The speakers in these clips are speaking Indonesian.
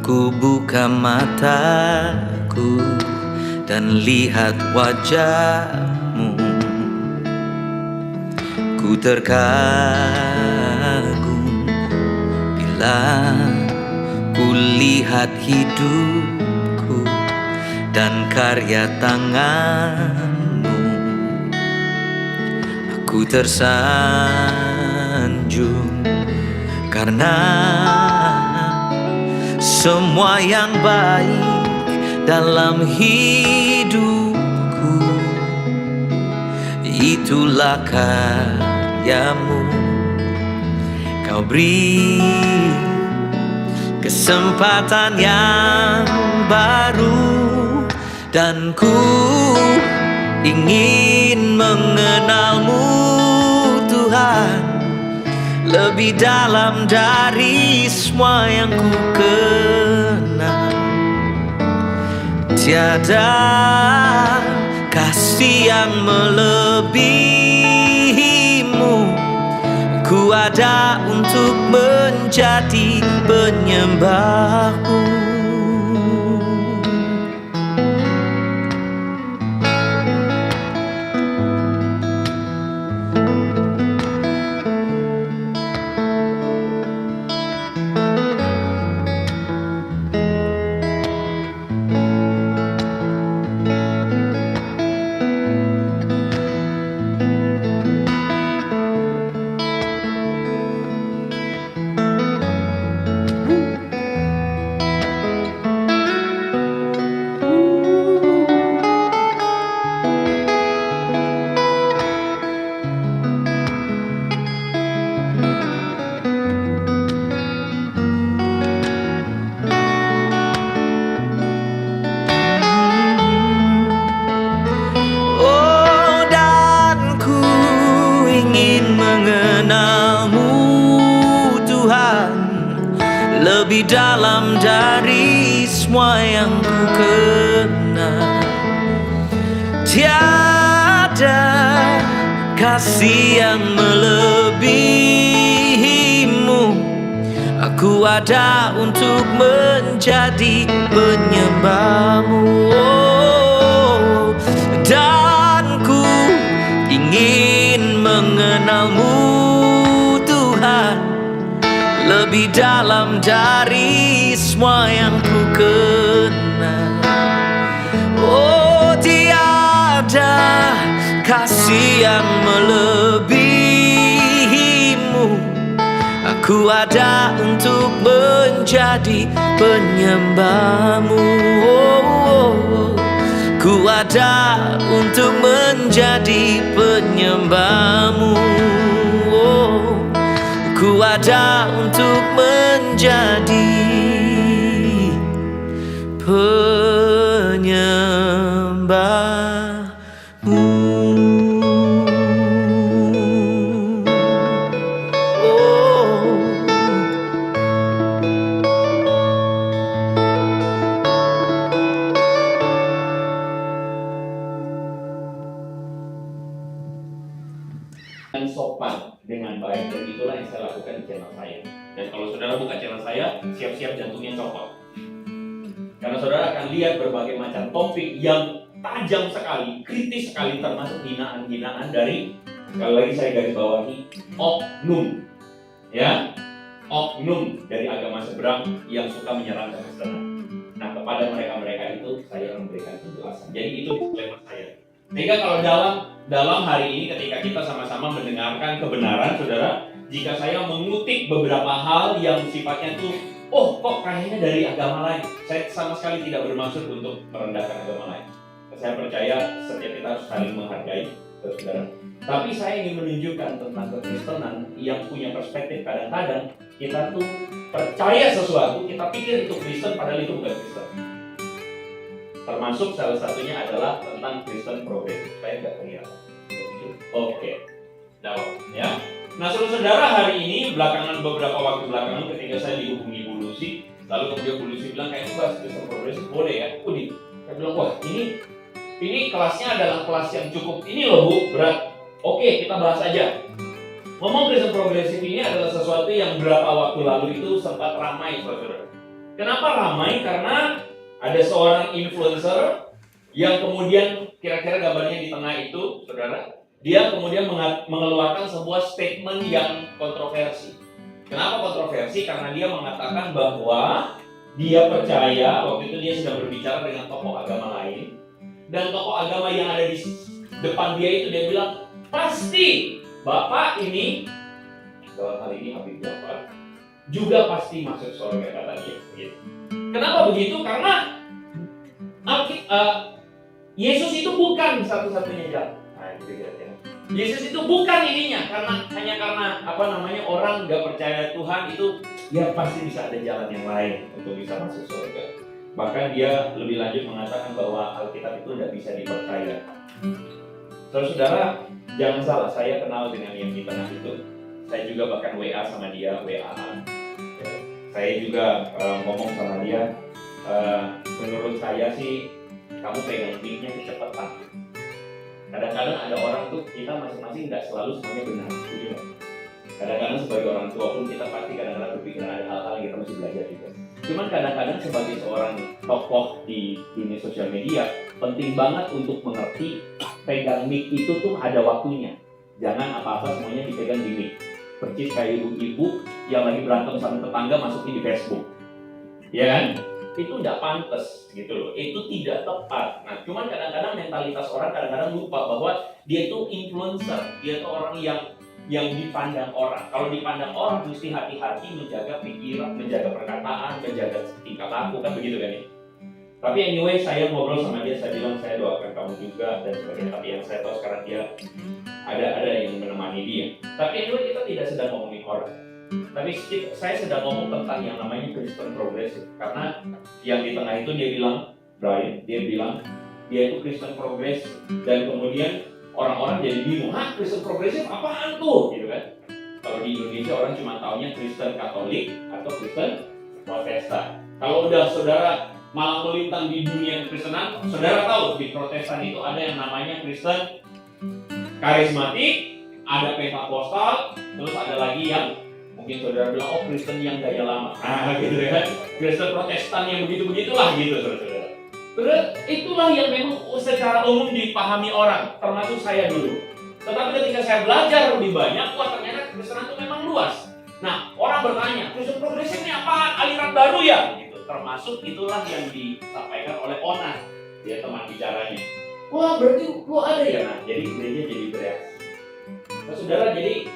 Ku buka mataku dan lihat wajahmu. Ku terkagum bila ku lihat hidupku dan karya tanganmu. Aku tersanjung karena semua yang baik dalam hidupku itulah karyamu. Kau beri kesempatan yang baru dan ku ingin mengenalmu Tuhan lebih dalam dari semua yang ku kenal. Tiada kasih yang melebihimu. Ku ada untuk menjadi penyembahmu. Lebih dalam dari semua yang ku kenal. Tiada kasih yang melebihimu. Aku ada untuk menjadi penyembahmu. Dan ku ingin mengenalmu Tuhan lebih dalam dari semua yang ku kenal. Oh, tiada kasih yang melebihimu. Aku ada untuk menjadi penyembahmu. Ku ada untuk menjadi penyembahmu. Ku ada untuk menjadi penyembahmu. Dan sopan dengan baik, dan itulah yang saya lakukan di channel saya. Dan kalau saudara buka channel saya, siap-siap jantungnya copot, karena saudara akan lihat berbagai macam topik yang tajam sekali, kritis sekali, termasuk hinaan-hinaan dari, sekali lagi saya garis bawahi, oknum, ya, oknum dari agama seberang yang suka menyerang kekristenan. Nah, kepada mereka-mereka itu saya memberikan penjelasan. Jadi itu disclaimer saya. Sehingga kalau dalam hari ini ketika kita sama-sama mendengarkan kebenaran, saudara, jika saya mengutip beberapa hal yang sifatnya tuh, oh kok kayaknya dari agama lain, saya sama sekali tidak bermaksud untuk merendahkan agama lain. Saya percaya setiap kita harus saling menghargai, saudara. Tapi saya ingin menunjukkan tentang kekristenan yang punya perspektif. Kadang-kadang kita tuh percaya sesuatu, kita pikir itu Kristen padahal itu bukan Kristen. Termasuk salah satunya adalah tentang Kristen progresif. Saya nggak kelihatan. Oke, dalam ya. Nah, saudara, hari ini beberapa waktu belakangan ketika saya dihubungi Bu Lucy, lalu kemudian Bu Lucy bilang kayaknya bahas Kristen progresif boleh ya. Saya bilang wah ini kelasnya adalah kelas yang cukup ini loh Bu, berat. Oke, kita bahas aja. Ngomong Kristen progresif ini adalah sesuatu yang beberapa waktu lalu itu sempat ramai, saudara. Kenapa ramai? Karena ada seorang influencer yang kemudian kira-kira gambarnya di tengah itu, saudara, dia kemudian mengeluarkan sebuah statement yang kontroversi. Kenapa kontroversi? Karena dia mengatakan bahwa dia percaya, waktu itu dia sedang berbicara dengan tokoh agama lain, dan tokoh agama yang ada di depan dia itu dia bilang, pasti Bapak ini, dalam hal ini Habib Jafar, juga pasti masuk surga, kata dia. Gitu. Kenapa begitu? Karena Yesus itu bukan satu-satunya jalan. Nah, gitu kira-kira. Yesus itu bukan ininya, hanya karena orang nggak percaya Tuhan itu, ya pasti bisa ada jalan yang lain untuk bisa masuk surga. Bahkan dia lebih lanjut mengatakan bahwa Alkitab itu tidak bisa dipercaya. Saudara, jangan salah, saya kenal dengan yang di tengah itu. Saya juga bahkan WA sama dia, WA-an. Saya juga ngomong sama dia, menurut saya sih kamu pegang mic-nya kecepatan. Kadang-kadang ada orang tuh, kita masing-masing nggak selalu semuanya benar. Kadang-kadang sebagai orang tua pun kita pasti kadang-kadang berpikir ada hal-hal yang kita mesti belajar juga. Cuman kadang-kadang sebagai seorang tokoh di dunia sosial media, penting banget untuk mengerti pegang mic itu tuh ada waktunya. Jangan apa-apa semuanya dipegang di mic. Percis kayak ibu-ibu yang lagi berantem sama tetangga masukin di Facebook. Ya kan? Itu tidak pantas gitu loh, itu tidak tepat. Nah, cuman kadang-kadang mentalitas orang kadang-kadang lupa bahwa dia itu influencer, dia itu orang yang dipandang orang. Kalau dipandang orang mesti hati-hati menjaga pikiran, menjaga perkataan, menjaga tingkah laku, kan begitu kan ya. Tapi anyway, saya ngobrol sama dia, saya bilang saya doakan kamu juga dan sebagainya. Tapi yang saya tahu sekarang dia ada yang menemani dia. Tapi anyway, kita tidak sedang ngomongin orang. Tapi saya sedang ngomong tentang yang namanya Kristen progresif. Karena yang di tengah itu dia bilang, Brian, dia bilang dia itu Kristen progresif. Dan kemudian orang-orang jadi bingung, Kristen progresif apaan tuh? Gitu kan. Kalau di Indonesia orang cuma taunya Kristen Katolik atau Kristen Protestan. Kalau udah saudara malah melintang di dunia Kristenan, saudara tahu di Protestan itu ada yang namanya Kristen Karismatik, ada Pentapostal, terus ada lagi yang mungkin saudara bilang, oh Kristen yang gaya lama. Gitu ya. Kristen Protestan yang begitu-begitulah gitu saudara. Terus itulah yang memang secara umum dipahami orang, termasuk saya dulu. Tetapi ketika saya belajar lebih banyak, ternyata Kristenan itu memang luas. Nah, orang bertanya, Kristen progresif ini apaan? Aliran baru ya? Gitu. Termasuk itulah yang disampaikan oleh Onas, dia teman bicaranya. Wah, berarti lu ada ya? Nah, jadi gereja jadi bereaksi. Nah, saudara, jadi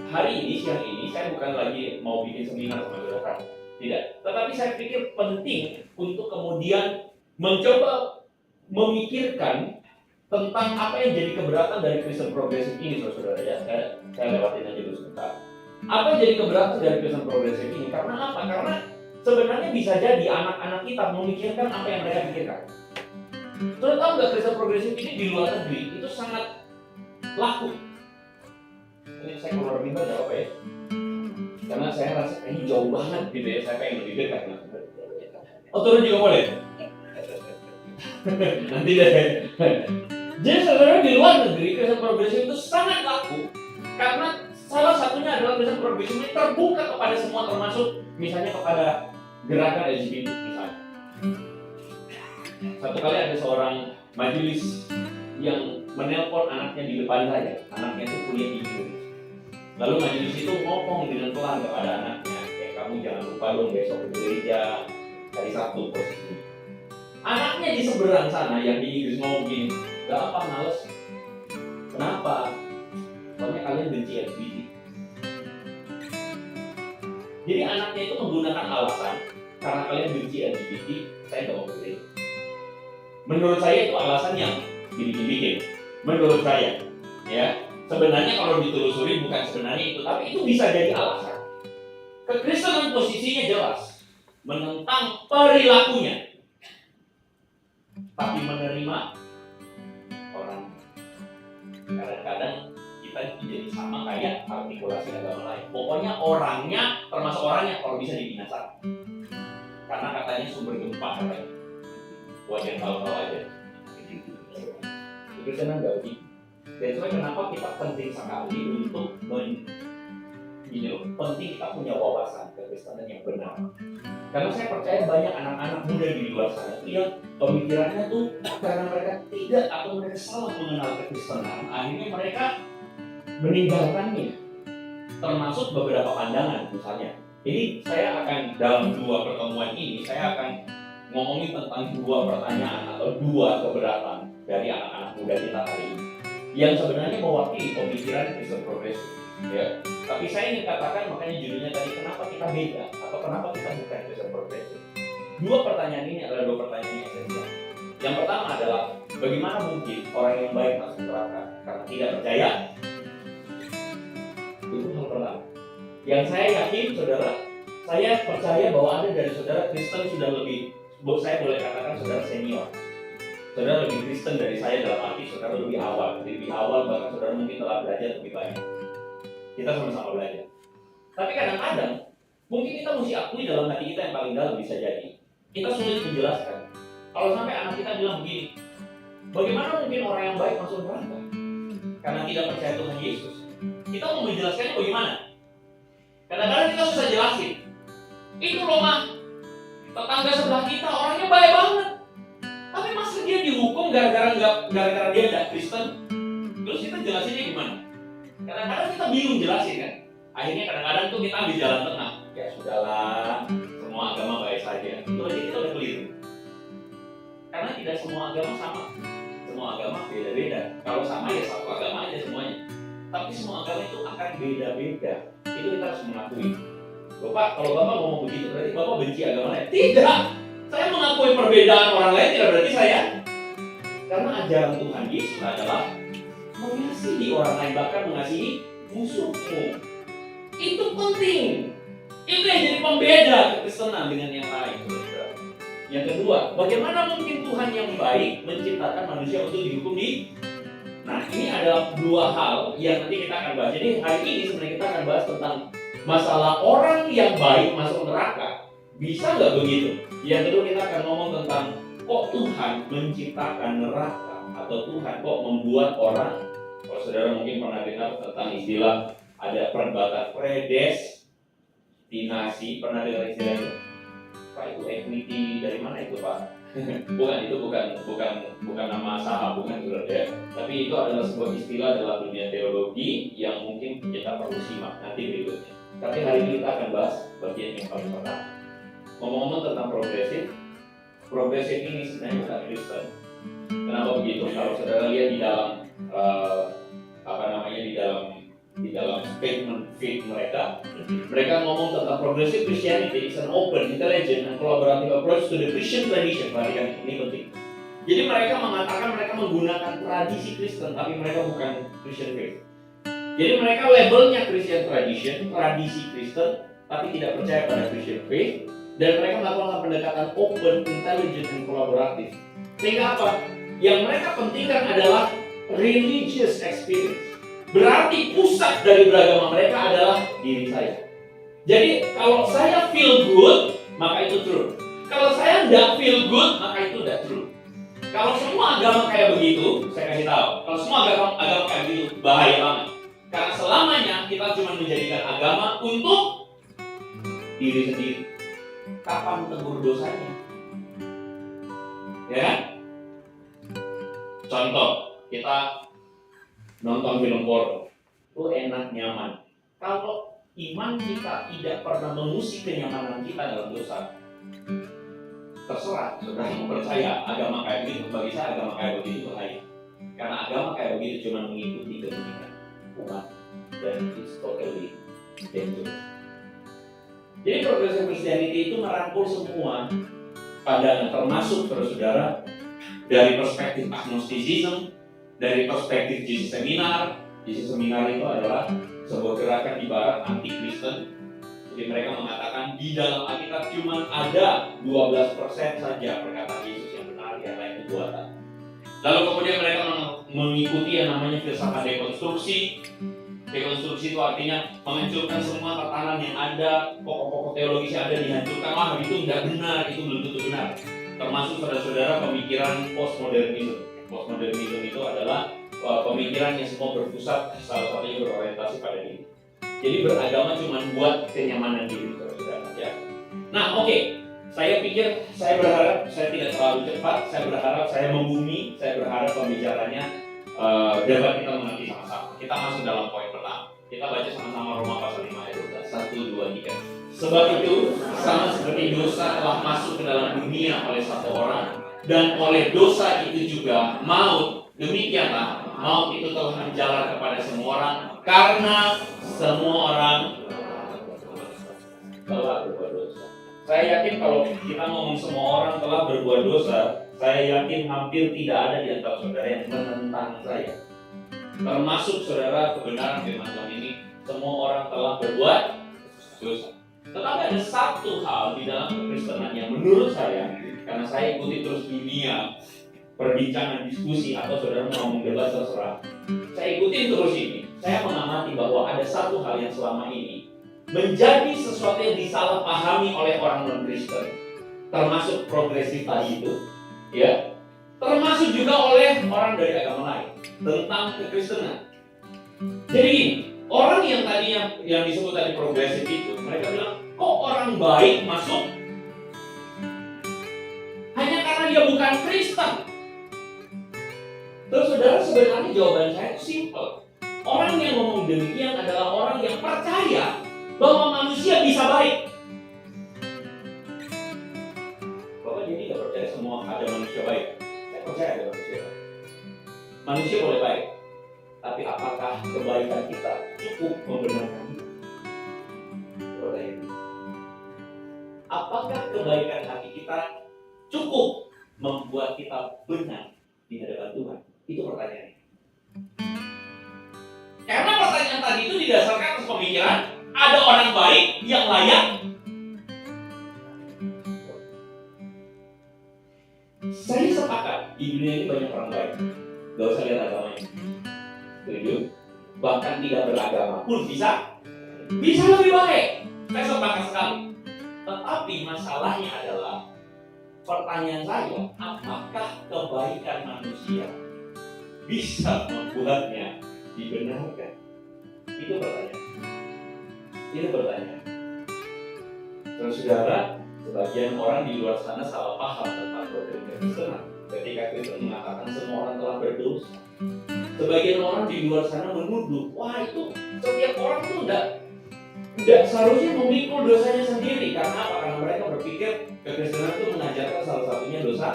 hari ini, siang ini, saya bukan lagi mau bikin seminar sama saudara. Tidak. Tetapi saya pikir penting untuk kemudian mencoba memikirkan tentang apa yang jadi keberatan dari Kristen progresif ini, saudara ya. Saya lewatin aja dulu sebentar. Apa yang jadi keberatan dari Kristen progresif ini? Karena apa? Karena sebenarnya bisa jadi anak-anak kita memikirkan apa yang mereka pikirkan. Saudara tahu nggak, Kristen progresif ini di luar negeri itu sangat laku. Ini saya keluar mimbar nggak apa ya? Karena saya rasa ini jauh banget gitu ya, saya pengen lebih dekat. Oh, turun juga boleh? Nanti deh. Jadi saudara di luar negeri Kristen progresif itu sangat laku karena salah satunya adalah Kristen progresif ini terbuka kepada semua, termasuk misalnya kepada gerakan LGBT misalnya. Satu kali ada seorang majelis yang menelpon anaknya di depan saya, anaknya itu kuliah di Inggris. Lalu majelis itu ngomong dengan pelan kepada anaknya, kamu jangan lupa dong besok ke gereja hari Sabtu posisi. Anaknya di seberang sana yang di Inggris ngomong begini, gak apa, males. Kenapa? Soalnya kalian benci LGBT. Jadi anaknya itu menggunakan alasan, karena kalian benci LGBT, saya gak mau ke gereja. Menurut saya itu alasan yang dibikin. Menurut saya, ya. Sebenarnya kalau ditelusuri bukan sebenarnya itu, tapi itu bisa jadi alasan. Kekristenan posisinya jelas, menentang perilakunya, tapi menerima orang. Kadang-kadang kita jadi sama kayak artikulasi agama lain. Pokoknya orangnya, termasuk orangnya kalau bisa dibinasakan. Karena katanya sumber gempa katanya. Buat yang tahu-tahu aja. Kekristenan nggak begitu. Dan itu kenapa kita penting sekali untuk penting kita punya wawasan kekristenan yang benar. Karena saya percaya banyak anak-anak muda di luar sana yang pemikirannya tuh karena mereka tidak atau mereka salah mengenal kekristenan, akhirnya mereka meninggalkannya. Termasuk beberapa pandangan misalnya. Jadi saya akan dalam 2 pertemuan ini saya akan ngomongin tentang 2 pertanyaan atau 2 keberatan dari anak-anak muda kita hari ini yang sebenarnya mewakili pemikiran Kristen progresif, ya. Tapi saya ingin katakan, makanya judulnya tadi, kenapa kita beda atau kenapa kita bukan Kristen progresif. 2 pertanyaan ini adalah 2 pertanyaan yang esensial. Yang pertama adalah bagaimana mungkin orang yang baik masuk neraka karena tidak percaya? Itu hal pertama. Yang saya yakin, saudara, saya percaya bahwa ada dari saudara Kristen sudah lebih, saya boleh katakan saudara senior. Saudara lebih Kristen dari saya dalam arti saudara lebih awal bahkan saudara mungkin telah belajar lebih banyak. Kita sama-sama belajar. Tapi kadang-kadang mungkin kita mesti akui dalam hati kita yang paling dalam bisa jadi kita sulit menjelaskan. Kalau sampai anak kita bilang begini, bagaimana mungkin orang yang baik masuk neraka karena tidak percaya Tuhan Yesus? Kita mau menjelaskannya bagaimana? Kadang-kadang kita susah jelasin. Itu loh mah, tetangga sebelah kita orangnya baik banget, tapi masa dia dihukum gara-gara dia tidak Kristen? Terus kita jelasinnya gimana? Kadang-kadang kita bingung jelasin kan. Akhirnya kadang-kadang tuh kita ambil jalan tengah. Ya sudahlah, semua agama baik saja. Itu aja kita udah keliru. Karena tidak semua agama sama. Semua agama beda-beda. Kalau sama ya satu agama aja semuanya. Tapi semua agama itu akan beda-beda. Itu kita harus mengakui. Bapak, kalau Bapak ngomong begitu berarti Bapak benci agama lain. Tidak. Saya mengakui perbedaan orang lain tidak berarti saya. Karena ajaran Tuhan Yesus adalah mengasihi orang lain, bahkan mengasihi musuhmu. Itu penting. Itu yang jadi pembeda kekristenan dengan yang lain. Yang kedua, bagaimana mungkin Tuhan yang baik menciptakan manusia untuk dihukum di? Nah, ini adalah 2 hal yang nanti kita akan bahas. Jadi hari ini sebenarnya kita akan bahas tentang masalah orang yang baik masuk neraka. Bisa nggak begitu? Yang kedua kita akan ngomong tentang kok Tuhan menciptakan neraka, atau Tuhan kok membuat orang. Kalau saudara mungkin pernah dengar tentang istilah ada perbuatan predestinasi, pernah dengar istilah itu? Pak, itu equity dari mana itu Pak? bukan nama saham, bukan ya. Tapi itu adalah sebuah istilah dalam dunia teologi yang mungkin kita perlu simak nanti berikutnya. Tapi hari ini kita akan bahas bagian yang paling pertama. Ngomong-ngomong tentang progresif ini sebenarnya bukan Kristen. Kenapa begitu? Kalau saudara lihat di dalam di dalam statement faith mereka ngomong tentang progressive Christianity is an open, intelligent, and collaborative approach to the Christian tradition. Perhatikan, ini penting. Jadi mereka mengatakan mereka menggunakan tradisi Kristen, tapi mereka bukan Christian faith. Jadi mereka labelnya Christian tradition, tradisi Kristen, tapi tidak percaya pada Christian faith. Dan mereka melakukan pendekatan open, intelligent, and collaborative. Sehingga apa? Yang mereka pentingkan adalah religious experience. Berarti pusat dari beragama mereka adalah diri saya. Jadi kalau saya feel good, maka itu true. Kalau saya tidak feel good, maka itu tidak true. Kalau semua agama kayak begitu, saya kasih tahu. Kalau semua agama kayak begitu, bahaya banget. Karena selamanya kita cuma menjadikan agama untuk diri sendiri. Kapan tegur dosanya? Ya kan? Contoh, kita nonton film porno, itu enak, nyaman. Kalau iman kita tidak pernah mengusik kenyamanan kita dalam dosa, terserah saudara mau percaya agama kayak begitu. Bagi saya agama kayak begitu bahaya. Karena agama kayak begitu cuma mengikuti keinginan umat, dan it's totally dangerous. Jadi progressive Christianity itu merangkul semua pandangan, termasuk saudara dari perspektif agnosticism, dari perspektif Jesus Seminar. Jesus Seminar itu adalah sebuah gerakan di barat anti-Kristen. Jadi mereka mengatakan di dalam Alkitab cuma ada 12% saja perkataan Yesus yang benar, yang lain itu buatan. Lalu kemudian mereka mengikuti yang namanya filsafat dekonstruksi. Dekonstruksi itu artinya menghancurkan semua tatanan yang ada, pokok-pokok teologis yang ada dihancurkan. Wah, itu tidak benar, itu belum tentu benar. Termasuk saudara-saudara pemikiran postmodernisme. Postmodernisme itu adalah pemikiran yang semua berpusat, salah satunya berorientasi pada diri. Jadi beragama cuma buat kenyamanan diri, saudara. Ya. Nah, oke. Saya pikir, saya berharap saya tidak terlalu cepat, saya berharap saya membumi, saya berharap pembicaranya dapat kita mengerti sama-sama. Kita masuk dalam poin pertama. Kita baca sama-sama Roma pasal 5 ayat 12. 1, 2, 3. Sebab itu, sama seperti dosa telah masuk ke dalam dunia oleh satu orang, dan oleh dosa itu juga maut. Demikianlah, maut itu telah menjalar kepada semua orang, karena semua orang telah berbuat dosa. Saya yakin kalau kita ngomong semua orang telah berbuat dosa, saya yakin hampir tidak ada di antara saudara yang menentang saya. Termasuk saudara kebenaran firman Tuhan ini, semua orang telah berbuat dosa. Tetapi ada satu hal di dalam kekristenan yang menurut saya, karena saya ikuti terus dunia perbincangan, diskusi, atau saudara mau ngomong debat terserah, saya ikutin terus ini. Saya mengamati bahwa ada satu hal yang selama ini menjadi sesuatu yang disalahpahami oleh orang non-Kristen, termasuk progresif tadi itu, ya, termasuk juga oleh orang dari agama lain tentang kekristenan. Jadi gini, orang yang tadinya yang disebut tadi progresif itu, mereka bilang, kok orang baik masuk hanya karena dia bukan Kristen? Terus saudara, sebenarnya jawaban saya simple. Orang yang ngomong demikian adalah orang yang percaya bahwa manusia bisa baik. Bapak jadi tidak percaya semua ada manusia baik? Saya percaya ada manusia baik. Manusia boleh baik, tapi apakah kebaikan kita cukup membenarkan itu? Apakah kebaikan hati kita cukup membuat kita benar di hadapan Tuhan? Itu pertanyaannya. Karena pertanyaan tadi itu didasarkan atas pemikiran ada orang baik yang layak. Saya sepakat di dunia ini banyak orang baik. Gak usah lihat agamanya. Setuju? Bahkan tidak beragama pun bisa lebih baik. Saya sepakat sekali. Tetapi masalahnya adalah, pertanyaan saya, apakah kebaikan manusia bisa membuatnya dibenarkan? Itu pertanyaan. Terus saudara, sebagian orang di luar sana salah paham tentang program Kristen. Ketika Kristen mengatakan semua orang telah berdosa, sebagian orang di luar sana menuduh, wah itu setiap orang itu tidak seharusnya memikul dosanya sendiri. Karena apa? Karena mereka berpikir kekristenan itu mengajarkan salah satunya dosa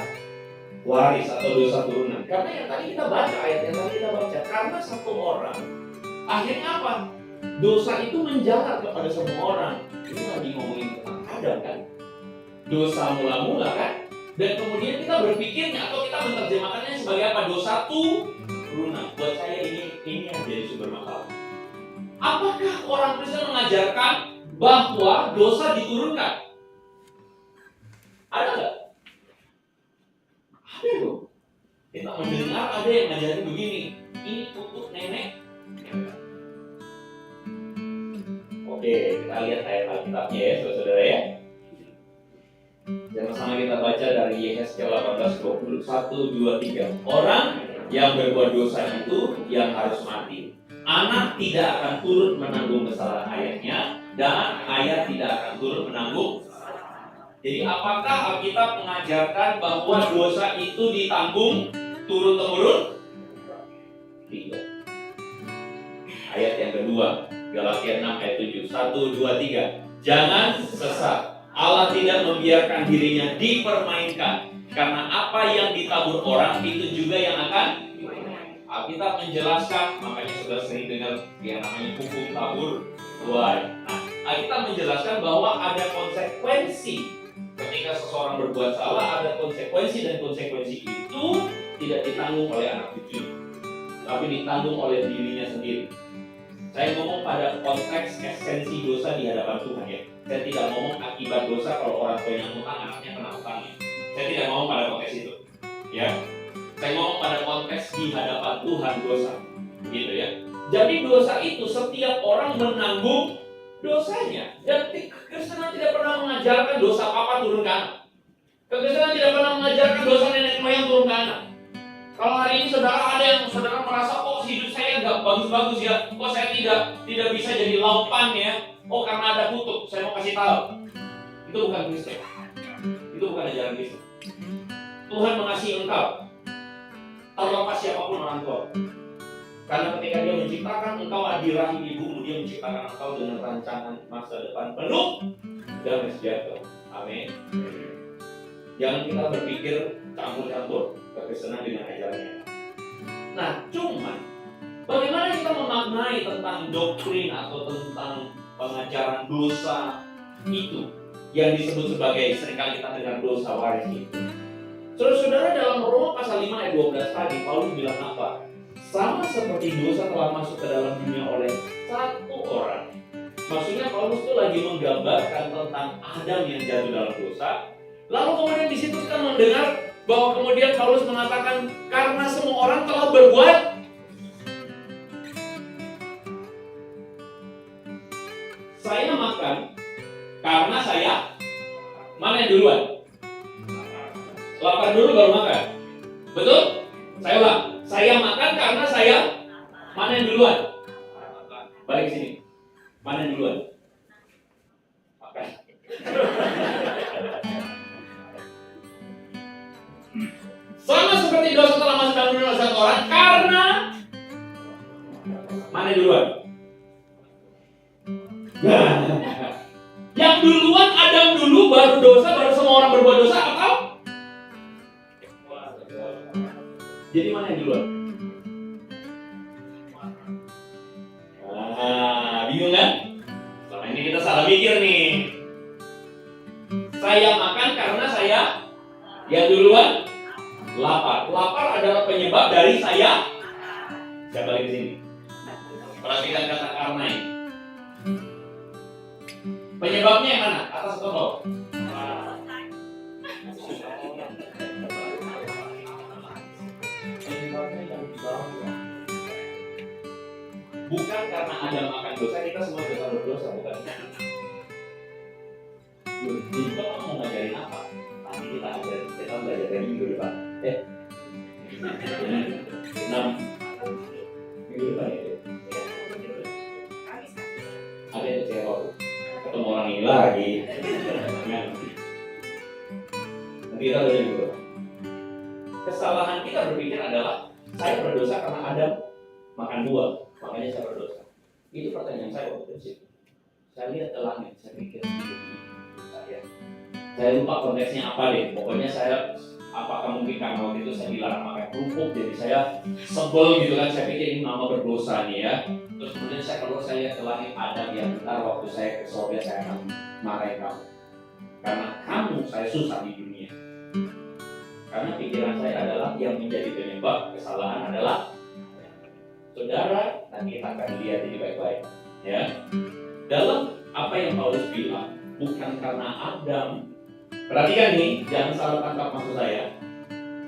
waris atau dosa turunan. Karena yang tadi kita baca, ayat yang tadi kita baca, karena satu orang, akhirnya apa? Dosa itu menjalar kepada semua orang. Ini lagi ngomongin tentang Adam kan? Dosa mula-mula kan? Dan kemudian kita berpikirnya atau kita menerjemahkannya sebagai apa? Dosa turunan. Buat saya ini yang jadi sumber masalah. Apakah orang Kristen mengajarkan bahwa dosa diturunkan? Ada nggak? Ada loh. Kita mendengar ada yang ngajarin begini. Ini untuk nenek. Oke, kita lihat ayat Alkitabnya ya, saudara ya. Sama-sama kita baca dari Yehezkiel 18:20. 1, 2, 3. Orang yang berbuat dosa itu yang harus mati. Anak tidak akan turut menanggung kesalahan ayahnya, dan ayah tidak akan turut menanggung. Jadi apakah Alkitab mengajarkan bahwa dosa itu ditanggung turun-temurun? Tidak. Ayat yang kedua, Galatia 6 ayat 7. 1, 2, 3. Jangan sesat. Allah tidak membiarkan dirinya dipermainkan, karena apa yang ditabur orang itu juga yang akan. Alkitab menjelaskan, makanya sudah sering dengar yang namanya hukum tabur tuai. Nah, Alkitab menjelaskan bahwa ada konsekuensi ketika seseorang berbuat salah, ada konsekuensi, dan konsekuensi itu tidak ditanggung oleh anak cucu, tapi ditanggung oleh dirinya sendiri. Saya ngomong pada konteks esensi dosa di hadapan Tuhan ya. Saya tidak ngomong akibat dosa kalau orang tuanya ngutang, anaknya kena utangnya. Saya tidak ngomong pada konteks itu, ya. Saya ngomong pada konteks di hadapan Tuhan dosa, gitu ya. Jadi dosa itu setiap orang menanggung dosanya. Dan kekristenan tidak pernah mengajarkan dosa papa turun ke anak. Kekristenan tidak pernah mengajarkan dosa nenek moyang turun ke anak. Kalau hari ini saudara ada yang saudara merasa, oh hidup saya nggak bagus-bagus ya, kok saya tidak bisa jadi laupan ya, oh karena ada kutuk, saya mau kasih tahu, itu bukan Kristen. Itu bukan ajaran Kristen. Tuhan mengasihi engkau terlepas siapapun orang tua. Karena ketika dia menciptakan engkau di rahim ibumu, dia menciptakan engkau dengan rancangan masa depan penuh damai sejahtera. Amin. Jangan kita berpikir campur-campur kekristenan dengan ajarannya. Nah, cuman bagaimana kita memaknai tentang doktrin atau tentang pengajaran dosa itu yang disebut sebagai seringkali kita dengar dosa waris itu. Saudara-saudara, dalam Roma pasal 5 ayat 12 tadi Paulus bilang apa? Sama seperti dosa telah masuk ke dalam dunia oleh satu orang. Maksudnya Paulus itu lagi menggambarkan tentang Adam yang jatuh dalam dosa. Lalu kemudian di situ kita mendengar bahwa kemudian Paulus mengatakan karena semua orang telah berbuat. Saya makan karena saya mana yang duluan? Lapar dulu baru makan. Betul? Saya ulang. Saya makan karena saya mana yang duluan? Balik sini. Mana yang duluan? Makan. Sama seperti dosa telah masuk dalam dunia oleh satu orang karena mana yang duluan? Yang duluan Adam dulu baru dosa, baru semua orang berbuat dosa atau? Jadi mana yang duluan? Bingung kan? Selama ini kita salah mikir nih. Saya makan karena saya yang duluan lapar. Lapar adalah penyebab dari saya. Saya balik ke sini. Perhatikan kata karena ini. Penyebabnya yang mana? Atas atau bawah? Bukan karena ada makan dosa, kita semua dosa berdosa, bukan? Jadi Bapak mau ngajarin apa? Nanti kita ajarin, kita belajar dari minggu depan. 6 minggu depan ya? Ada yang kecewa, ketemu orang ini lagi. Nanti kita belajar minggu depan. Kesalahan kita berpikir adalah saya berdosa karena Adam makan buah, makanya saya berdosa. Itu pertanyaan saya waktu kecil. Saya lihat ke langit, saya pikir saya lupa konteksnya apa deh. Pokoknya saya, apakah mungkin karena waktu itu saya dilarang makan kerupuk, jadi saya sebel gitu kan. Saya pikir ini mama berdosa nih ya. Terus kemudian saya keluar, saya lihat ke langit, Adam yang bentar waktu saya ke surga saya akan marahin kamu. Karena kamu saya susah di dunia. Karena pikiran saya adalah yang menjadi penyebab kesalahan adalah saudara. Nanti kita akan lihat ini baik-baik ya. Dalam apa yang Paulus bilang, bukan karena Adam. Perhatikan nih, jangan salah tangkap maksud saya.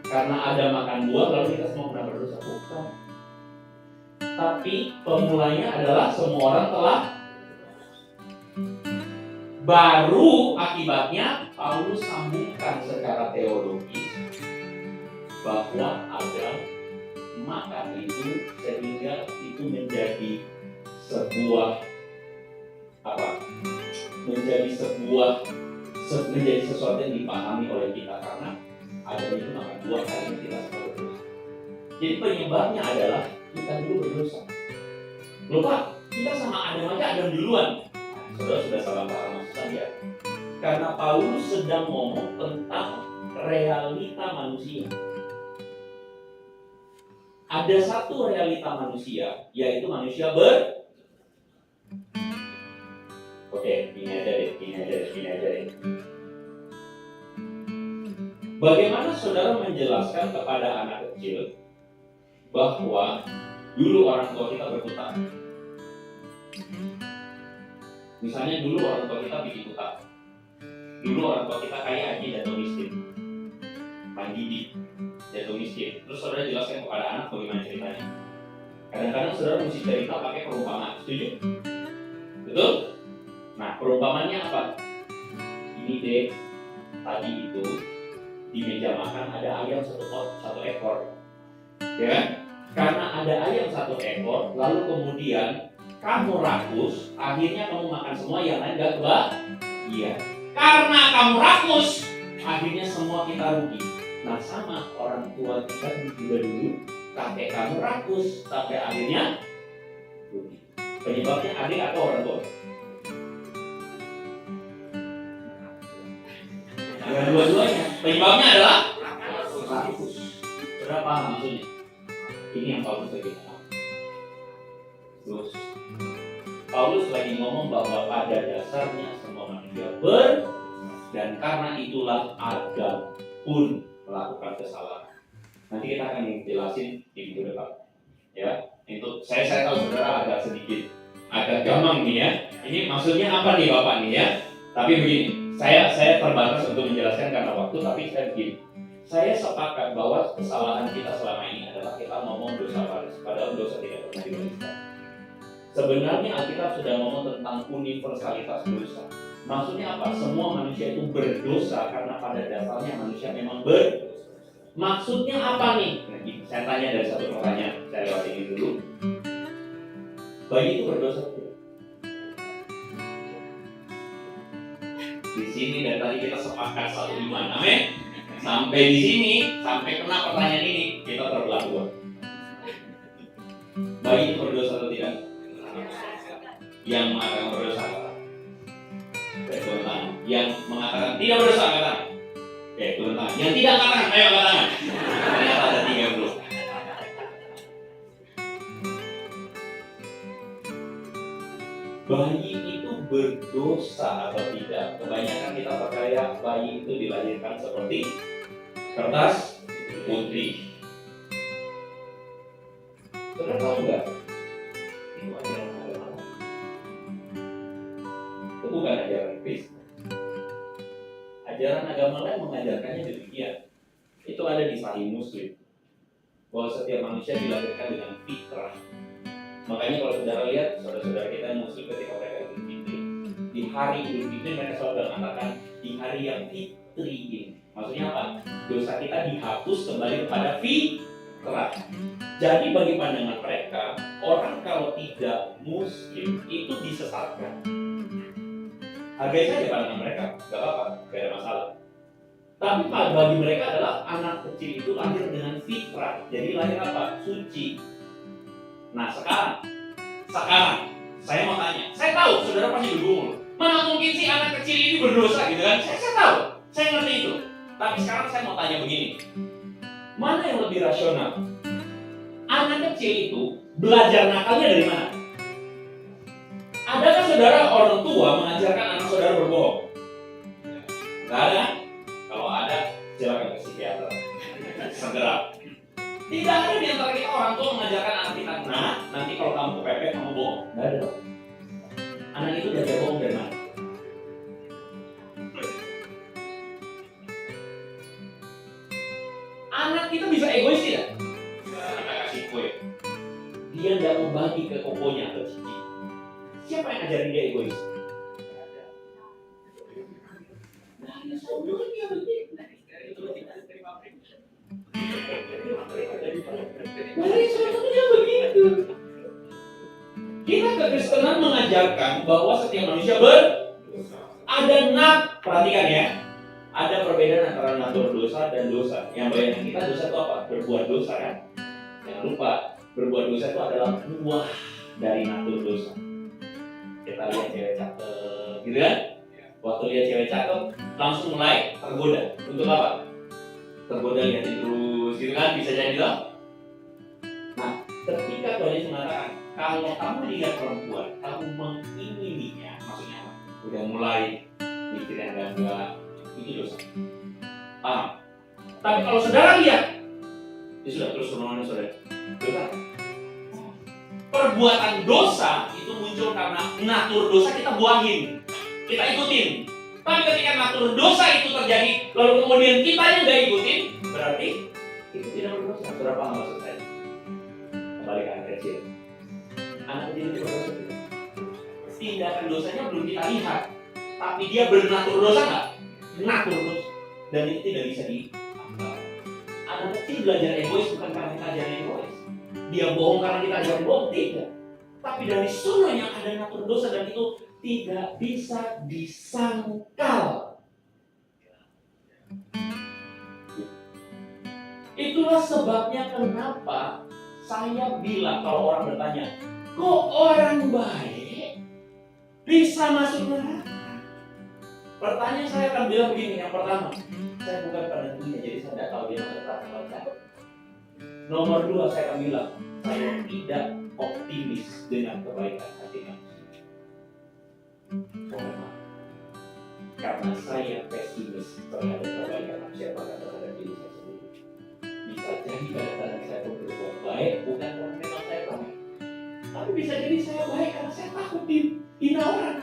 Karena Adam makan buah lalu kita semua pernah berdosa, bukan. Tapi pemulanya adalah semua orang telah. Baru akibatnya Paulus sambungkan secara teologis bahwa Adam makan itu sehingga itu menjadi sebuah apa? Menjadi sesuatu yang dipahami oleh kita karena Adam itu makan buah karena kita semua berdosa. Jadi penyebabnya adalah kita dulu berdosa. Lupa, kita sama Adam aja Adam duluan. Saudara sudah salah paham maksud saya. Karena Paulus sedang ngomong tentang realita manusia. Ada satu realita manusia, yaitu manusia Oke, gini aja deh. Bagaimana saudara menjelaskan kepada anak kecil bahwa dulu orang tua kita berhutang? Misalnya dulu orang tua kita bikin hutang. Dulu orang tua kita kaya aja jatuh miskin. Mandiri, jatuh miskin. Terus saudara jelaskan kepada anak bagaimana ceritanya. Kadang-kadang saudara mesti cerita pakai perumpamaan. Setuju? Betul? Nah, perumpamannya apa? Ini deh, tadi itu di meja makan ada ayam satu ekor. Ya kan? Karena ada ayam satu ekor, lalu kemudian kamu rakus, akhirnya kamu makan semua, yang lain gak kebahagiaan. Karena kamu rakus, akhirnya semua kita rugi. Nah sama orang tua kita juga dulu, kakek kamu rakus sampai akhirnya rugi. Penyebabnya adik atau orang tua? Dengan dua-duanya. Penyebabnya adalah rakus. Sudah paham maksudnya? Ini yang Paulus lagi ngomong. Terus Paulus lagi ngomong bahwa pada dasarnya semua manusia dan karena itulah Adam pun melakukan kesalahan. Nanti kita akan jelasin di minggu depan. Ya, itu saya tahu saudara agak sedikit agak gampang nih ya. Ini maksudnya apa nih Bapak nih ya? Tapi begini, saya terbatas untuk menjelaskan karena waktu, tapi saya begini. Saya sepakat bahwa kesalahan kita selama ini adalah kita ngomong dosa baris, padahal dosa tidak pernah dibariskan. Sebenarnya Alkitab sudah ngomong tentang universalitas dosa. Maksudnya apa? Semua manusia itu berdosa karena pada dasarnya manusia memang berdosa. Maksudnya apa nih? Nah, saya tanya dari satu pertanyaan, saya lewat ini dulu. Bayi itu berdosa tidak? Di sini dan tadi kita sepakat satu iman, amin. Sampai di sini, sampai kena pertanyaan ini, kita terbelah dua. Bayi itu berdosa atau tidak? Yang mengatakan berdosa, turun tangan. Yang mengatakan tidak berdosa, katakan. Oke, turun tangan. Yang tidak katakan, ayo katakan. Ternyata ada 30. Bayi itu berdosa atau tidak? Kebanyakan kita percaya bayi itu dilahirkan seperti kertas putih. Saudara tahu nggak? Itu ajaran agama. Itu bukan ajaran Kristen. Ajaran agama lain mengajarkannya demikian. Itu ada di Sahih Muslim. Bahwa setiap manusia dilahirkan dengan fitrah. Makanya kalau saudara lihat saudara-saudara kita yang Muslim ketika mereka Idul Fitri, di hari Idul Fitri mereka selalu mengatakan di hari yang fitri ini. Maksudnya apa? Dosa kita dihapus kembali kepada fitrah. Jadi bagi pandangan mereka, orang kalau tidak Muslim itu disesatkan. Hargai saja pandangan mereka, gak apa-apa, gak ada masalah. Tapi bagi mereka adalah anak kecil itu lahir dengan fitrah. Jadi lahir apa? Suci. Nah sekarang saya mau tanya, saya tahu saudara pasti bergumul. Mana mungkin sih anak kecil ini berdosa gitu kan? Saya tahu, saya ngerti itu. Tapi sekarang saya mau tanya begini, mana yang lebih rasional? Anak kecil itu belajar nakalnya dari mana? Adakah saudara orang tua mengajarkan anak saudara berbohong? Gak ada. Kalau ada, silakan ke psikiater. Segera. Tidak ada di antara kita orang tua mengajarkan anak kita, nah nanti kalau kamu kepepet kamu bohong. Nggak ada. Anak itu belajar bohong dari mana? Anak kita bisa egois tidak? Kita kasih kue, dia nggak mau bagi ke kokonya atau cici. Siapa yang ngajarin dia egois? Dari sebelumnya begitu. Dari sebelumnya begitu. Kita kekristenan mengajarkan bahwa setiap manusia perhatikan ya, ada perbedaan antara natur dosa dan dosa. Yang bayangin kita dosa itu apa? Berbuat dosa kan? Jangan lupa, berbuat dosa itu adalah buah dari natur dosa. Kita lihat cewek cakep, gitu kan? Waktu lihat cewek cakep, langsung mulai tergoda. Untuk apa? Tergoda liatin terus, gitu kan? Bisa jadi loh. Nah, ketika Tuhan Yesus mengatakan, kalau kamu lihat perempuan, kamu mengingininya, maksudnya apa? Udah mulai mikir yang enggak, itu dosa. Paham? Tapi kalau saudara lihat, ya sudah terus kemana saudara? Dosa. Perbuatan dosa itu muncul karena natur dosa kita buangin, kita ikutin. Tapi ketika natur dosa itu terjadi, lalu kemudian kita yang nggak ikutin, berarti itu tidak berdosa. Saudara paham maksud saya? Kembali ke anak kecil. Anak kecil itu berdosa tidak? Tindakan dosanya belum kita lihat, tapi dia bernatur dosa nggak? Natur dosa. Dan itu tidak bisa dianggap. Anak kecil belajar egois bukan karena kita ajarin egois. Dia bohong karena kita ajarin bohong, tidak. Tapi dari semua yang ada natur dosa dan itu tidak bisa disangkal. Itulah sebabnya kenapa saya bilang kalau orang bertanya, kok orang baik bisa masuk neraka? Pertanyaan saya akan bilang begini, yang pertama, saya bukan penentunya, jadi saya tidak tahu dia masuk neraka atau tidak. Nomor dua, saya akan bilang, saya tidak optimis dengan kebaikan hati manusia. Kenapa? Karena saya pesimis terhadap kebaikan manusia, bahkan terhadap diri saya sendiri. Bisa jadi kadang-kadang saya pun berbuat baik, bukan karena memang saya baik, tapi bisa jadi saya baik karena saya takut dihina orang.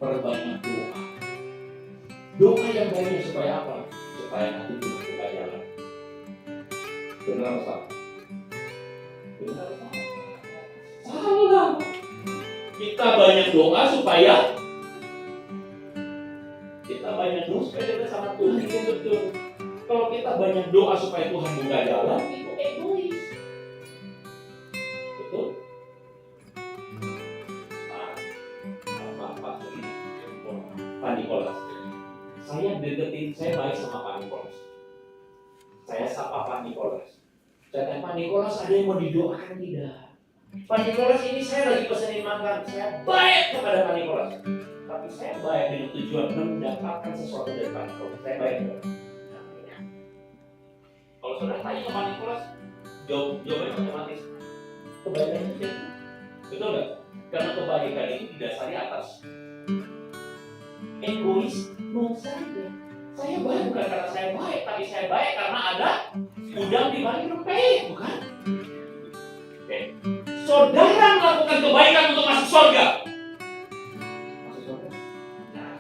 Perbanyak doa. Doa yang baiknya supaya apa? Supaya hati kita buka jalan. Benar atau salah? Benar atau salah? Salah. Kita banyak doa supaya dekat sama Tuhan, itu betul. Kalau kita banyak doa supaya Tuhan buka jalan, itu egois. Betul? Pak Nikolas. Saya baik sama Pak Nikolas. Saya sapa Pak Nikolas. Saya tanya, Pak Nikolas, ada yang mau didoakan tidak? Pak Nikolas, ini saya lagi pesenin makan. Saya baik kepada Pak Nikolas. Tapi saya baik dengan tujuan mendapatkan sesuatu dari Pak Nikolas. Saya baik juga. Kalau saudara tanya ke Pak Nikolas, jawabannya otomatis kebaikan itu. Betul nggak? Karena kebaikan itu didasari atas egois saja. Saya baik bukan karena saya baik, tapi saya baik karena ada udang di balik rempeyek, bukan? Oke. Saudara melakukan kebaikan untuk masuk surga. Masuk surga? Nah,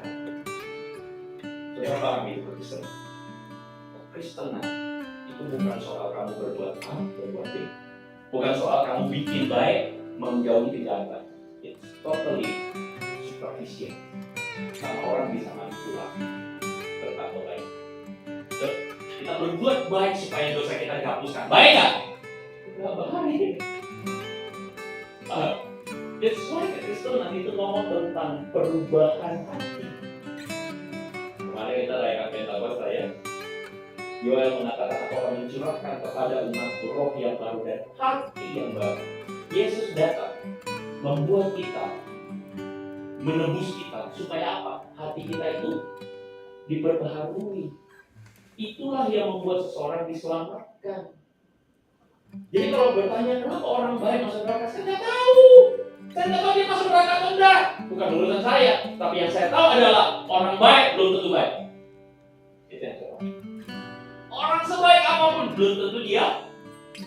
saudara paham itu Kristen. Kristenan itu bukan soal kamu berbuat A, berbuat B. Bukan soal kamu bikin baik, menjauhi kejahatan. It's totally superficial. Karena orang bisa manipulasi tentang baik. Kita berbuat baik supaya dosa kita dihapuskan. Baik nggak? Nggak baik. That's why Kristen itu ngomong tentang perubahan hati. Kemarin kita rayakan Pentakosta ya. Yoel mengatakan aku akan mencurahkan kepada umatku roh yang baru dan hati yang baru. Yesus datang membuat kita, menebus kita, supaya apa? Hati kita itu diperbaharui. Itulah yang membuat seseorang diselamatkan. Jadi kalau bertanya kenapa orang baik masuk neraka, saya tidak tahu. Saya tidak tahu dia masuk neraka atau tidak. Bukan urusan saya. Tapi yang saya tahu adalah orang baik belum tentu baik. Itu yang saya tahu. Orang sebaik apapun belum tentu dia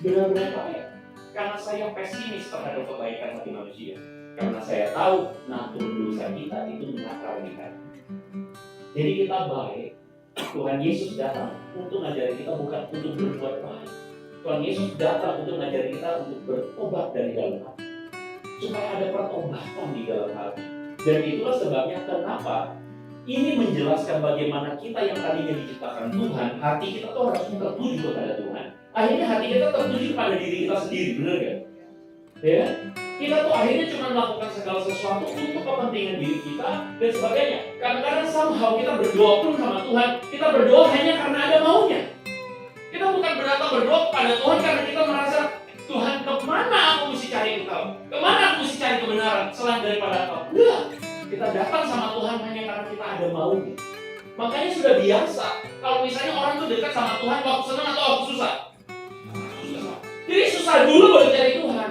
benar-benar baik. Karena saya pesimis terhadap kebaikan hati manusia. Karena saya tahu natur dosa kita itu mengakar di hati. Jadi kita baik. Tuhan Yesus datang untuk mengajari kita bukan untuk berbuat baik. Tuhan Yesus datang untuk mengajari kita untuk bertobat dari dalam hati. Supaya ada pertobatan di dalam hati. Dan itulah sebabnya kenapa ini menjelaskan bagaimana kita yang tadinya diciptakan Tuhan, hati kita tuh harus tertuju kepada Tuhan. Akhirnya hati kita tertuju pada diri kita sendiri, benar gak? Ya? Kita tuh akhirnya cuma melakukan segala sesuatu untuk kepentingan diri kita dan sebagainya. Kadang-kadang somehow kita berdoa pun sama Tuhan, kita berdoa hanya karena ada maunya. Kita bukan datang berdoa kepada Tuhan karena kita merasa, Tuhan, kemana aku mesti cari Engkau? Kemana aku mesti cari kebenaran selain daripada Engkau? Enggak. Kita datang sama Tuhan hanya karena kita ada maunya. Makanya sudah biasa kalau misalnya orang tuh dekat sama Tuhan waktu senang atau waktu susah. Susah. Jadi susah dulu baru cari Tuhan.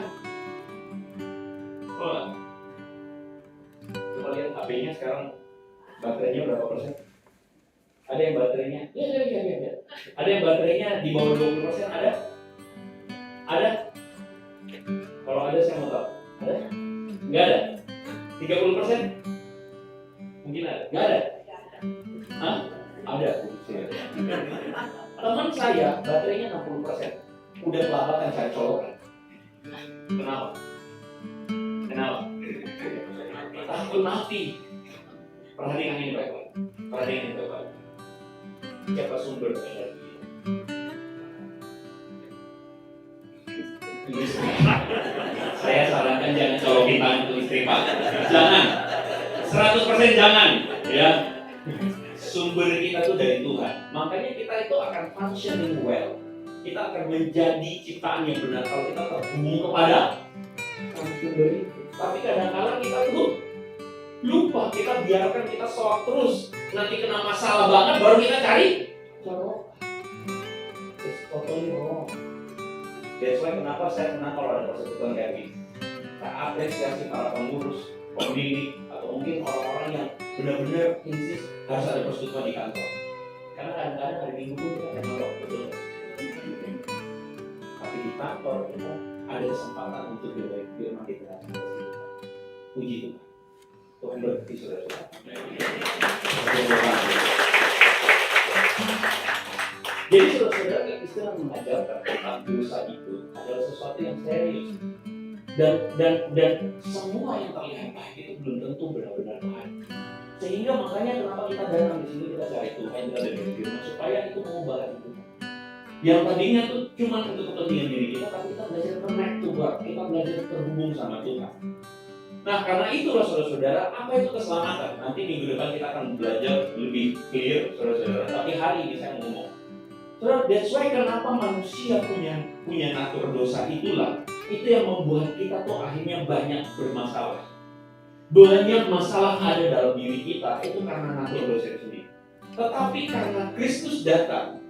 Oh, coba lihat HP-nya sekarang baterainya berapa persen? Ada yang baterainya? Ya. Ada yang baterainya di bawah 20%? Ada? Ada? Kalau ada saya mau tahu. Ada? Enggak ada? 30%? Mungkin ada? Enggak ada? Hah? Ada? Teman saya baterainya 60%. Udah kelabakan saya colokan. Kenapa? Takut mati. Perhatikan ini baik-baik. Siapa sumber energi? Saya sarankan jangan colokin tangan ke istri Pak. Jangan. 100% jangan, ya. Sumber kita tuh dari Tuhan. Makanya kita itu akan functioning well. Kita akan menjadi ciptaan yang benar kalau kita terhubung kepada sumber itu. Tapi kadang-kadang kita tuh lupa, kita biarkan kita sholat terus. Nanti kena masalah banget baru kita cari cara. It's totally wrong. That's why kenapa saya senang kalau ada persekutuan kayak gini. Saya apresiasi para pengurus, pemilik, atau mungkin orang-orang yang benar-benar insist harus ada persekutuan di kantor. Karena kadang-kadang hari Minggu pun kita nongkrong, betul. Tapi di kantor kita ada kesempatan untuk berbagi firman kita. Puji Tuhan. Tuhan berkati saudara-saudara. Jadi saudara-saudara, istilah mengajarkan tentang dosa itu adalah sesuatu yang serius. Dan semua yang terlihat baik itu belum tentu benar-benar baik. Sehingga makanya kenapa kita datang di sini, kita cari Tuhan, kita dengar firman supaya itu mengubah hati kita. Yang tadinya tuh cuma untuk kepentingan diri kita, tapi kita belajar connect to God, kita belajar terhubung sama Tuhan. Nah, karena itulah saudara-saudara, apa itu keselamatan? Nanti minggu depan kita akan belajar lebih clear, saudara-saudara. Tapi hari ini saya mau ngomong. Saudara, that's why kenapa manusia punya natur dosa itulah. Itu yang membuat kita tuh akhirnya banyak bermasalah. Banyak masalah ada dalam diri kita itu karena natur dosa itu sendiri. Tetapi karena Kristus datang,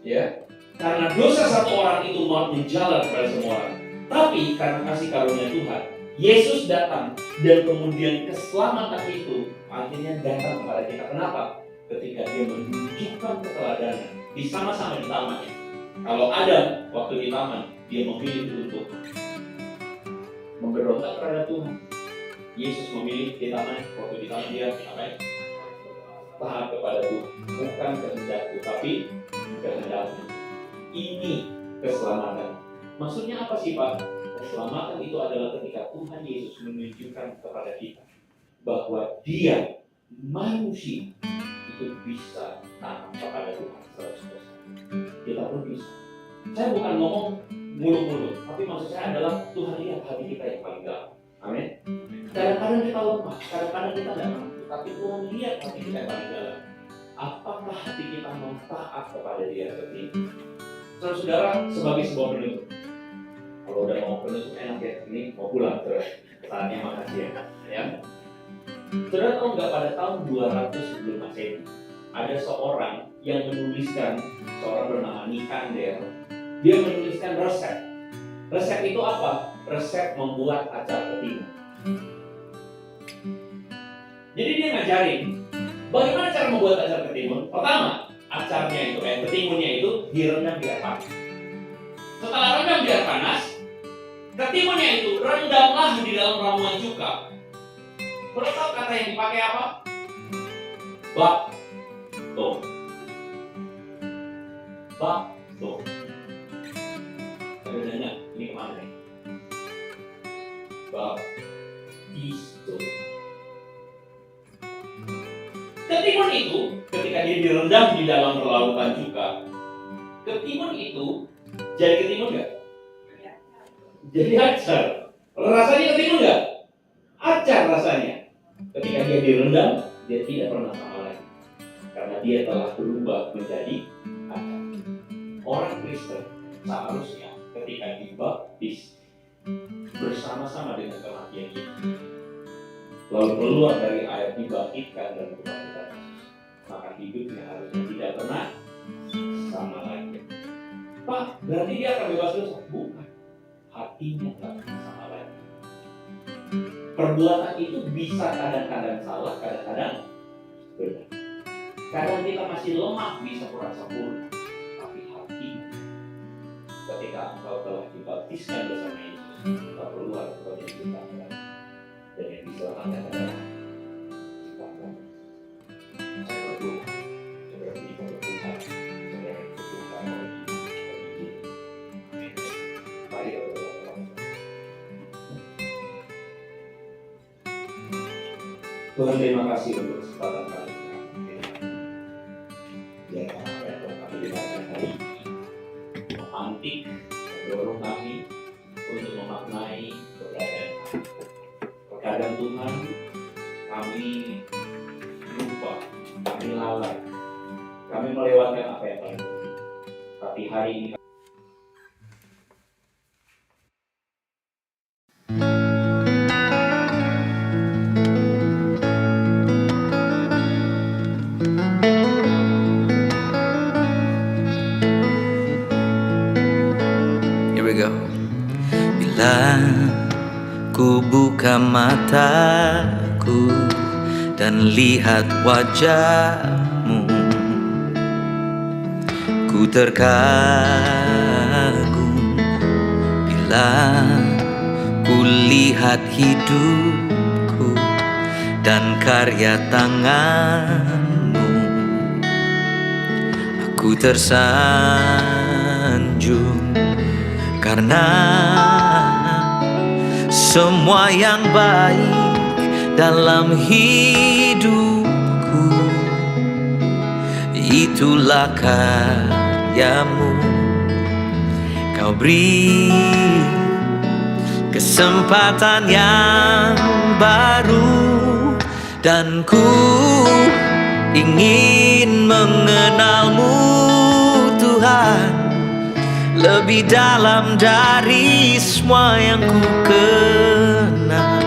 ya, karena dosa satu orang itu mau menjalar kepada semua orang. Tapi karena kasih karunia Tuhan, Yesus datang dan kemudian keselamatan itu akhirnya datang kepada kita. Kenapa? Ketika dia menunjukkan keteladanan di sama-sama di taman. Kalau ada waktu di taman, dia memilih untuk memberontak kepada Tuhan. Yesus memilih di taman, waktu di taman dia apa ya? Taat kepada Tuhan, bukan kehendakku tapi kehendaknya. Ini keselamatan. Maksudnya apa sih Pak? Keselamatan itu adalah ketika Tuhan Yesus menunjukkan kepada kita bahwa Dia manusia itu bisa taat kepada Tuhan 100%. Kita pun bisa. Saya bukan ngomong mulu-mulu, tapi maksud saya adalah Tuhan lihat hati kita yang paling dalam. Amin. Kadang-kadang kita lemah, kadang-kadang kita tidak mampu, tapi Tuhan lihat hati kita yang paling dalam. Apakah hati kita mau taat kepada Dia seperti ini? Saudara, sebagai sebuah penutup. Kalau udah mau penutup enak ya, ini mau pulang terus. Saatnya makasih ya. Saudara tahu nggak, pada tahun 200 sebelum Masehi ada seorang yang menuliskan, seorang bernama Nikander. Dia menuliskan resep. Resep itu apa? Resep membuat acar ketimun. Jadi dia ngajarin bagaimana cara membuat acar ketimun. Pertama, acarnya itu, ketimunnya itu direndam biar panas. Setelah rendam biar panas, ketimunnya itu rendamlah di dalam ramuan cuka. Perlu tahu kata yang dipakai apa? Bakto. Bakto. Bedanya ini kemana nih? Baptisto. Ketimun itu ketika dia direndam di dalam perlarutan cuka, ketimun itu jadi ketimun nggak? Jadi acar. Rasanya ketimun nggak? Acar rasanya. Ketika dia direndam, dia tidak pernah sama lagi, karena dia telah berubah menjadi acar. Orang Kristen seharusnya ketika dibaptis bersama-sama dengan kematian Yesus, lalu keluar dari air dibangkitkan dan kebangkitan Yesus, maka hidupnya harusnya tidak pernah sama lagi. Pak, berarti dia akan bebas dosa? Bukan. Hatinya tidak pernah sama lagi. Perbuatan itu bisa kadang-kadang salah, kadang-kadang benar. Kadang kita masih lemah, bisa kurang sempurna. Tapi hatinya, ketika engkau telah dibaptiskan bersama Yesus, engkau keluar kepada kita. Dan yang diselamatkan adalah kita. Saya berdoa, saya berdoa kepada Tuhan, saya berdoa kepada Mari kita berdoa. Tuhan, terima kasih untuk kesempatan kali ini. Ya, apa yang telah kami dengarkan hari ini, memantik, mendorong kami untuk memaknai keberadaan Tuhan kami lupa, kami lalai, kami melewatkan apa yang paling penting. Tapi hari ini Here we go. Bila ku buka mataku dan lihat wajahmu, ku terkagum. Bila ku lihat hidupku dan karya tanganmu, aku tersanjung. Karena semua yang baik dalam hidupku itulah karyamu. Kau beri kesempatan yang baru dan ku ingin mengenalmu, Tuhan, lebih dalam dari semua yang ku kenal.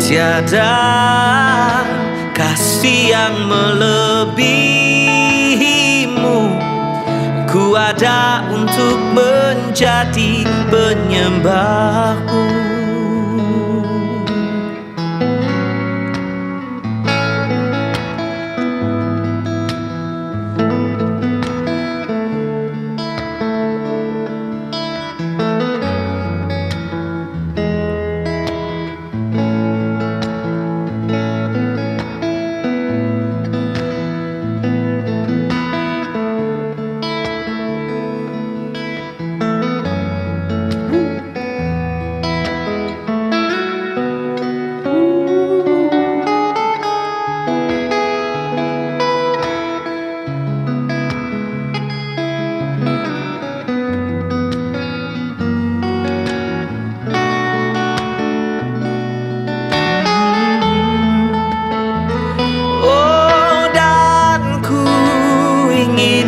Tiada kasih yang melebihimu. Ku ada untuk menjadi penyembahmu.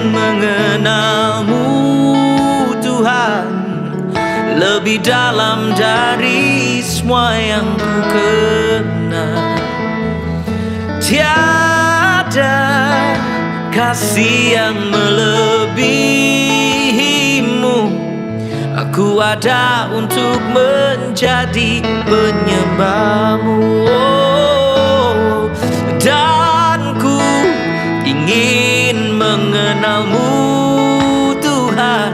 Mengenalmu, Tuhan, lebih dalam dari semua yang ku kenal. Tiada kasih yang melebihimu. Aku ada untuk menjadi penyembahmu, dan ku ingin mengenalmu, Tuhan,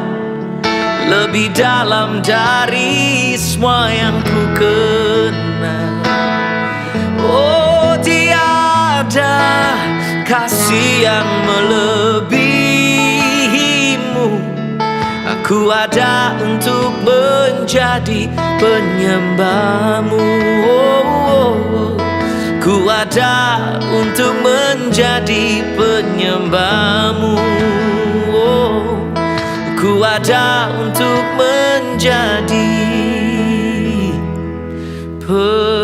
lebih dalam dari semua yang ku kenal. Oh, tiada kasih yang melebihimu. Aku ada untuk menjadi penyembahmu. Ku ada untuk menjadi penyembahmu. Ku ada untuk menjadi penyembahmu.